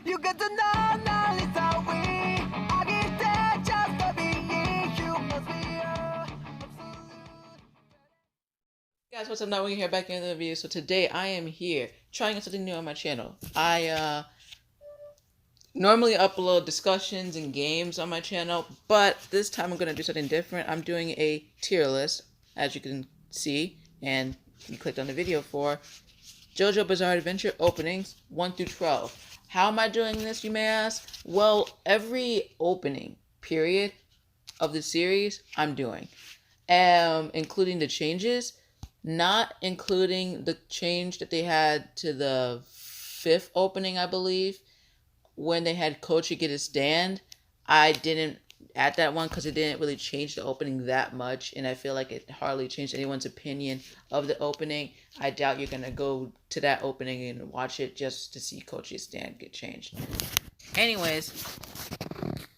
You got to know, now it's how we. I get there just to be you must be Guys, what's up? Now we're here back in the video. So today I am here trying something new on my channel. I normally upload discussions and games on my channel, but this time I'm gonna do something different. I'm doing a tier list, as you can see, and you clicked on the video for Jojo Bizzare Adventure openings 1 through 12. How am I doing this, you may ask? Well, every opening period of the series I'm doing, including the changes. Not including the change that they had to the 5th opening, I believe, when they had Kochi get his stand. I didn't add that one because it didn't really change the opening that much, and I feel like it hardly changed anyone's opinion of the opening. I doubt you're gonna go to that opening and watch it just to see Kochi's stand get changed. Anyways,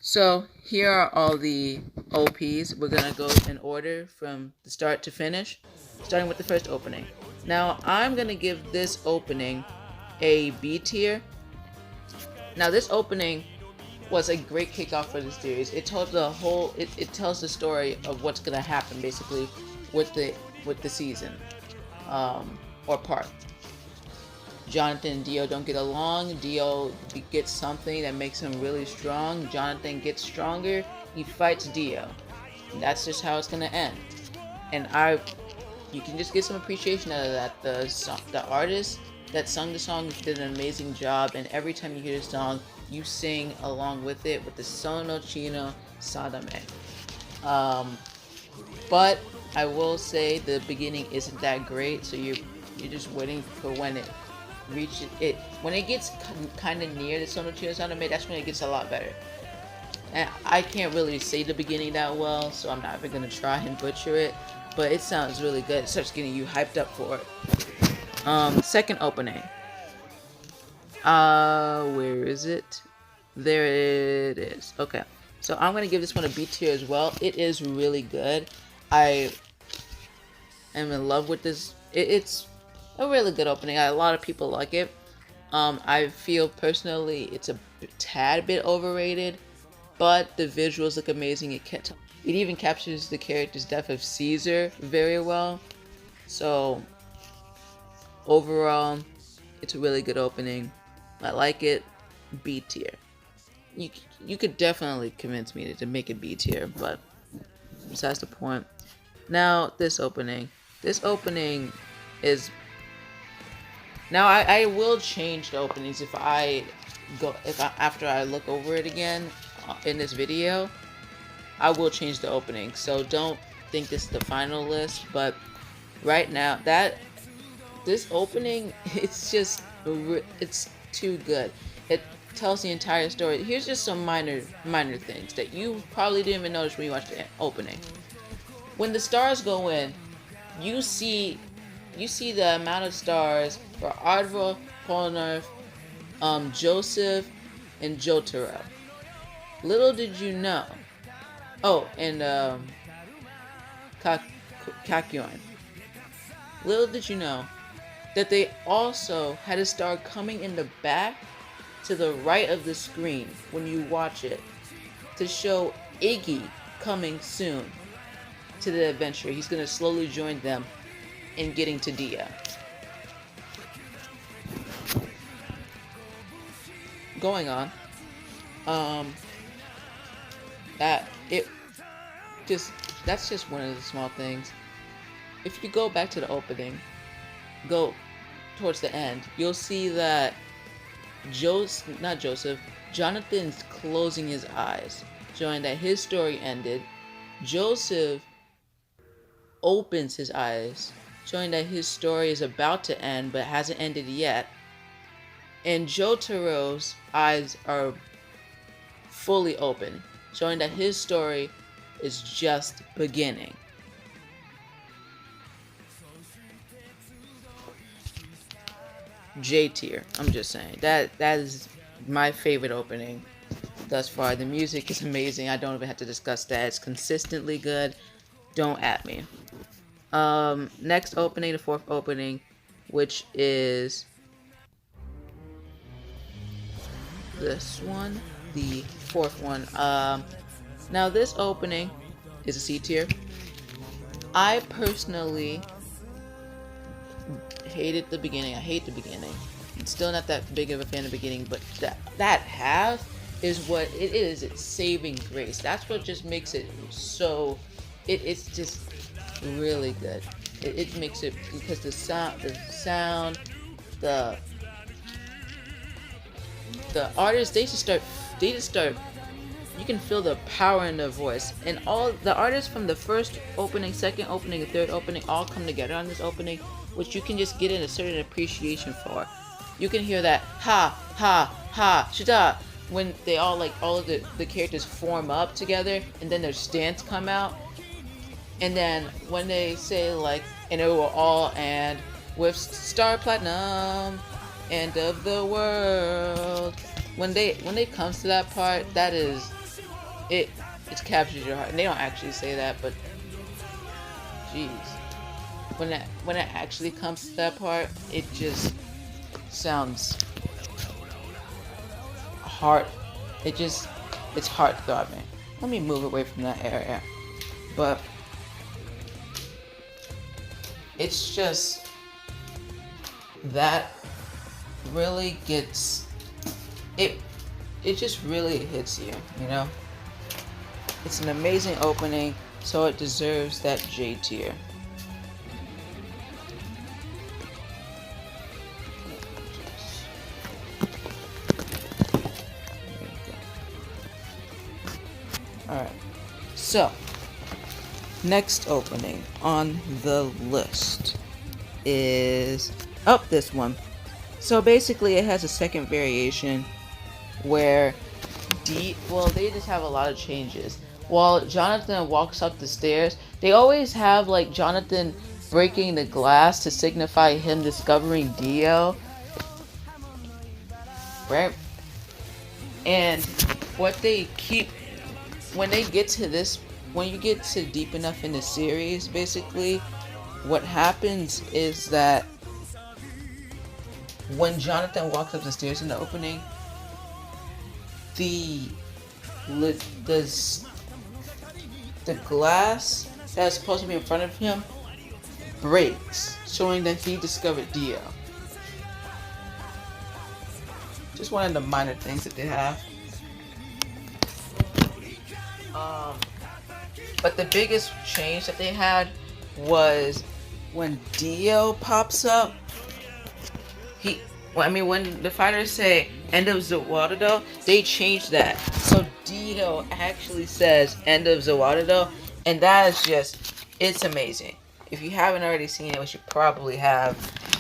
so here are all the OPs. We're gonna go in order from the start to finish, starting with the first opening. Now I'm gonna give this opening a B tier. Now this opening was a great kickoff for the series. It told the whole it tells the story of what's gonna happen basically with the season or part. Jonathan and Dio don't get along. Dio gets something that makes him really strong. Jonathan gets stronger. He fights Dio. And that's just how it's gonna end. And you can just get some appreciation out of that. The artist that sung the song did an amazing job. And every time you hear the song, you sing along with it with the Sono Chino Sadame. But I will say the beginning isn't that great. So you're just waiting for when it reach it when it gets kind of near the Sono Chino Sadame. That's when it gets a lot better. And I can't really say the beginning that well, so I'm not even gonna try and butcher it, but it sounds really good. It starts getting you hyped up for it. Second opening, where is it? There it is. Okay, so I'm gonna give this one a B tier as well. It is really good. I am in love with this. It's a really good opening. A lot of people like it. I feel personally it's a tad bit overrated, but the visuals look amazing. It even captures the character's death of Caesar very well. So overall, it's a really good opening. I like it. B tier. You could definitely convince me to make it B tier, but besides the point. Now this opening. This opening is. Now I will change the openings after I look over it again in this video. I will change the opening, so don't think this is the final list. But right now, this opening, it's too good. It tells the entire story. Here's just some minor things that you probably didn't even notice when you watched the opening. When the stars go in, you see the amount of stars for Ardva, Polnareff, Joseph, and Jotaro. Little did you know. Oh, and Kakyoin. Little did you know that they also had a star coming in the back to the right of the screen when you watch it to show Iggy coming soon to the adventure. He's going to slowly join them in getting to Dia. Going on. That's just one of the small things. If you go back to the opening, go towards the end, you'll see that Jonathan's closing his eyes, showing that his story ended. Joseph opens his eyes, showing that his story is about to end but hasn't ended yet. And Jotaro's eyes are fully open, showing that his story is just beginning. J tier. I'm just saying that is my favorite opening thus far. The music is amazing. I don't even have to discuss that. It's consistently good. Don't at me. Next opening, the fourth opening, which is this one, the fourth one. Now this opening is a C tier. I personally hated the beginning. I hate the beginning. I'm still not that big of a fan of the beginning, but that half is what it is. It's saving grace. That's what just makes it so. It's just really good. It makes it because the sound, the artists, they just start. You can feel the power in their voice, and all the artists from the first opening, second opening, and third opening all come together on this opening, which you can just get in a certain appreciation for. You can hear that ha ha ha shida when they all of the characters form up together, and then their stance come out, and then when they say and it will all end with Star Platinum, end of the world. When they comes to that part, that is it captures your heart. And they don't actually say that, but jeez, when it actually comes to that part, it just sounds it's heart throbbing. Let me move away from that area, but it's just that really gets it just really hits you, you know? It's an amazing opening, so it deserves that J tier. Alright, so next opening on the list is this one. So basically it has a second variation where they just have a lot of changes. While Jonathan walks up the stairs, they always have Jonathan breaking the glass to signify him discovering Dio, right? And what they keep when you get to deep enough in the series, basically what happens is that when Jonathan walks up the stairs in the opening, the glass that's supposed to be in front of him breaks, showing that he discovered Dio. Just one of the minor things that they have. But the biggest change that they had was when Dio pops up. When the fighters say end of Zawadido, they changed that. So Dio actually says end of Zawadido, and that is it's amazing. If you haven't already seen it, which you probably have,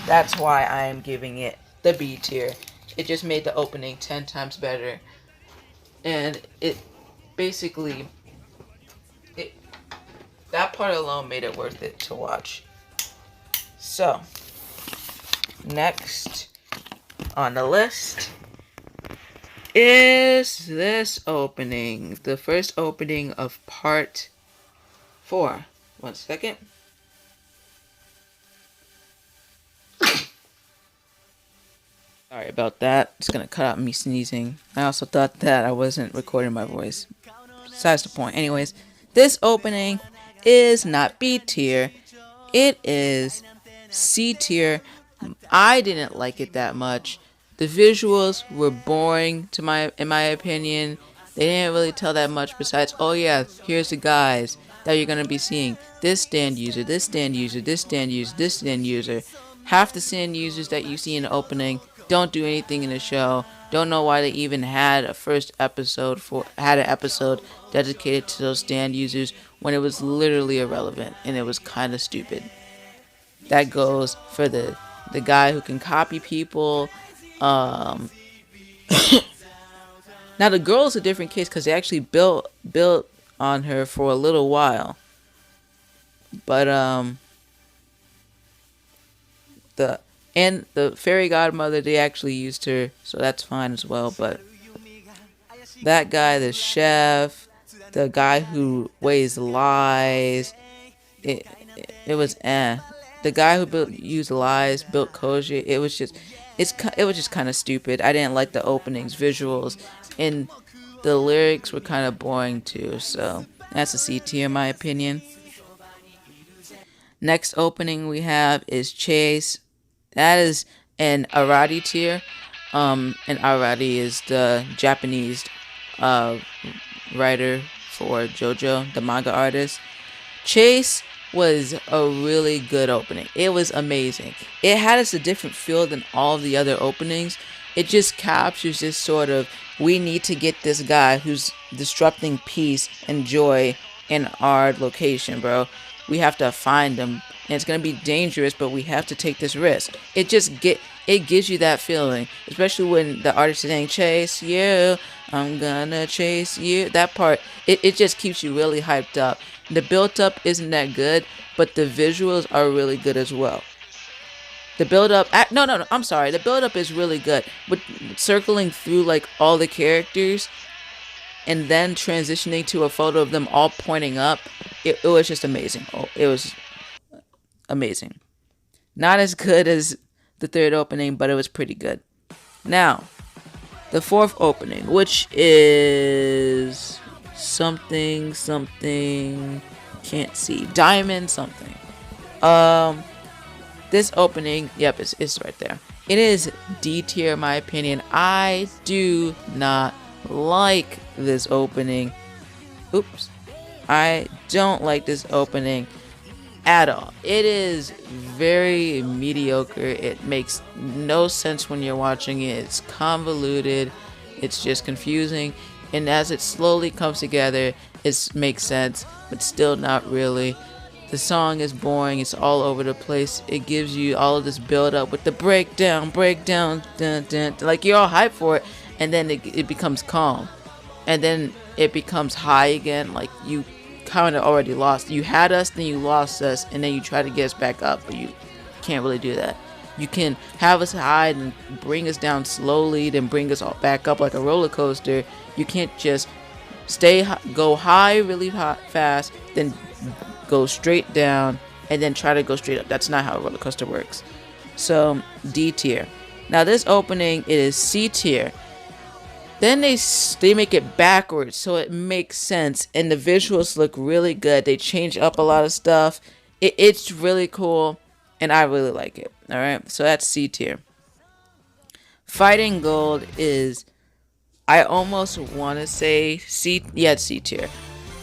that's why I am giving it the B tier. It just made the opening 10 times better. And it basically, that part alone made it worth it to watch. So, next on the list is this opening. The first opening of part 4. 1 second. Sorry about that. Just gonna cut out me sneezing. I also thought that I wasn't recording my voice. Besides the point. Anyways, this opening is not B tier. It is C tier. I didn't like it that much. The visuals were boring in my opinion. They didn't really tell that much besides, oh yeah, here's the guys that you're gonna be seeing. This stand user, this stand user, this stand user, this stand user. Half the stand users that you see in the opening don't do anything in the show. Don't know why they even had an episode dedicated to those stand users when it was literally irrelevant and it was kind of stupid. That goes for the guy who can copy people. Now the girl is a different case because they actually built on her for a little while. But the fairy godmother, they actually used her, so that's fine as well. But that guy, the chef, the guy who weighs lies, it was The guy who used lies, built Koji, it was just kind of stupid. I didn't like the openings, visuals, and the lyrics were kind of boring too. So that's a C tier in my opinion. Next opening we have is Chase. That is an Arati tier. And Arati is the Japanese uh, writer for Jojo, the manga artist. Chase was a really good opening. It was amazing. It had us a different feel than all the other openings. It just captures this sort of, we need to get this guy who's disrupting peace and joy in our location, bro. We have to find him, and it's gonna be dangerous, but we have to take this risk. It gives you that feeling, especially when the artist is saying chase you, I'm gonna chase you. That part, it just keeps you really hyped up. The build up isn't that good, but the visuals are really good as well. The build up, no, I'm sorry. The build up is really good, but circling through like all the characters and then transitioning to a photo of them all pointing up, it was just amazing. Oh, it was amazing. Not as good as the third opening, but it was pretty good. Now, the fourth opening, which is something, can't see, diamond something. This opening, yep, it's right there. It is D tier in my opinion. I do not like this opening. Oops. I don't like this opening at all. It is very mediocre. It makes no sense when you're watching it. It's convoluted. It's just confusing. And as it slowly comes together, it makes sense, but still not really. The song is boring. It's all over the place. It gives you all of this build up with the breakdown, dun, dun, like you're all hyped for it, and then it becomes calm, and then it becomes high again. Like you kind of already lost. You had us, then you lost us, and then you try to get us back up, but you can't really do that. You can have us high and bring us down slowly, then bring us all back up like a roller coaster. You can't just go high really fast, then go straight down, and then try to go straight up. That's not how a roller coaster works. So D tier. Now this opening, it is C tier. Then they make it backwards so it makes sense, and the visuals look really good. They change up a lot of stuff. It's really cool, and I really like it. All right, so that's C tier. Fighting Gold is, I almost want to say C. Yeah, it's C tier.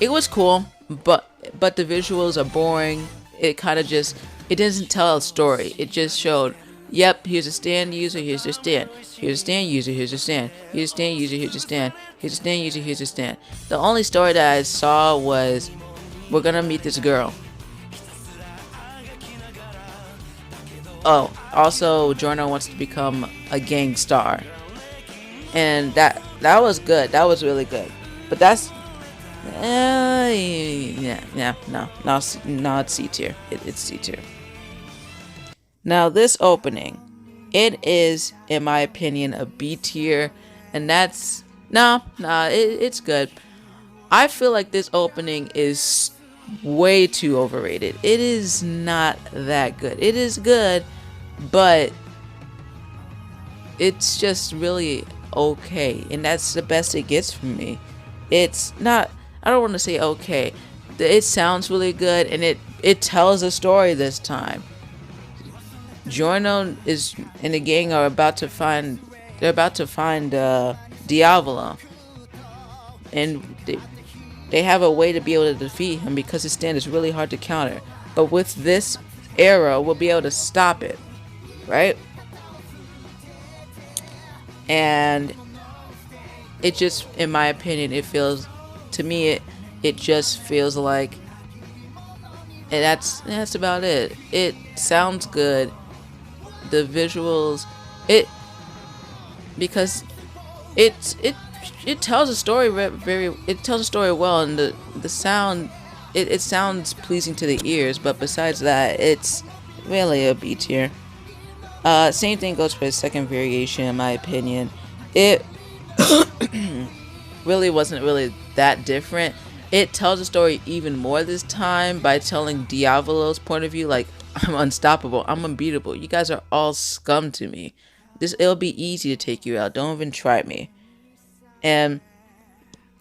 It was cool, but the visuals are boring. It kind of just, it doesn't tell a story. It just showed, yep, here's a stand user, here's your stand. Here's a stand user, here's your stand. Here's a stand user, here's your stand. Here's a stand user, here's your stand. The only story that I saw was, we're gonna meet this girl. Oh, also, Jojo wants to become a gang star. And that was good. That was really good. But that's, no, it's C tier. It's C tier. Now this opening, it is, in my opinion, a B tier, and that's it's good. I feel like this opening is way too overrated. It is not that good. It is good, but it's just really okay, and that's the best it gets from me. It's not, I don't want to say okay. It sounds really good, and it tells a story this time. Jojo is and the gang are about to find Diavolo, and they have a way to be able to defeat him because his stand is really hard to counter. But with this arrow, we'll be able to stop it, right? And it just, in my opinion, it feels, to me, it just feels like, and that's about it. It sounds good. The visuals, it tells a story it tells a story well, and the sound, it sounds pleasing to the ears, but besides that, it's really a B tier. Same thing goes for the second variation, in my opinion. It really wasn't really that different. It tells a story even more this time by telling Diavolo's point of view, like, I'm unstoppable, I'm unbeatable, you guys are all scum to me. it'll be easy to take you out. Don't even try me. And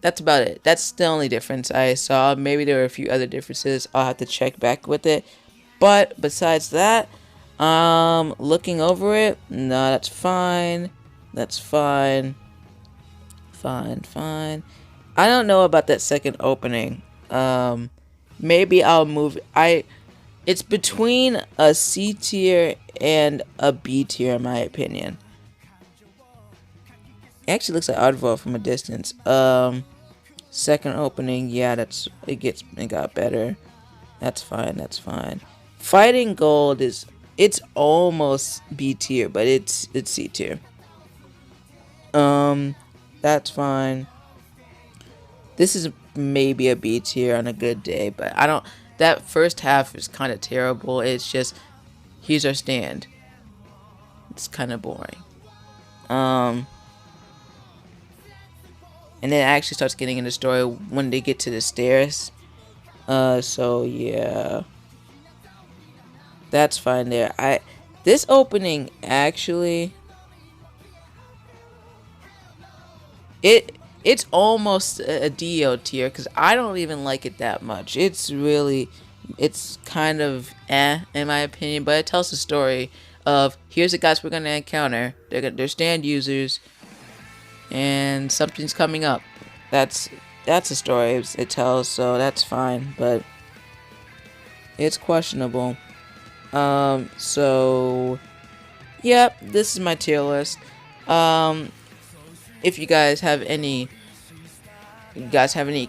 that's about it. That's the only difference I saw. Maybe there were a few other differences. I'll have to check back with it. But besides that, looking over it, no, that's fine. That's fine. Fine. I don't know about that second opening. Maybe I'll move. It's between a C tier and a B tier in my opinion. It actually looks like Oddworld from a distance. Second opening, yeah, it got better. That's fine. Fighting Gold it's almost B tier, but it's C tier. That's fine. This is maybe a B tier on a good day, but I don't. That first half is kind of terrible. It's just here's our stand. It's kind of boring. And then it actually starts getting into the story when they get to the stairs. So yeah, that's fine there. This opening actually, it's almost a DO tier because I don't even like it that much. It's kind of in my opinion, but it tells the story of here's the guys we're gonna encounter. They're stand users, and something's coming up. That's a story it tells, so that's fine, but it's questionable. So yep, this is my tier list. If you guys have any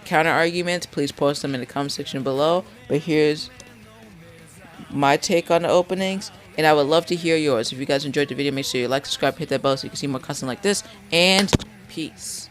counter arguments, please post them in the comment section below. But here's my take on the openings, and I would love to hear yours. If you guys enjoyed the video, make sure you like, subscribe, hit that bell so you can see more content like this, and peace.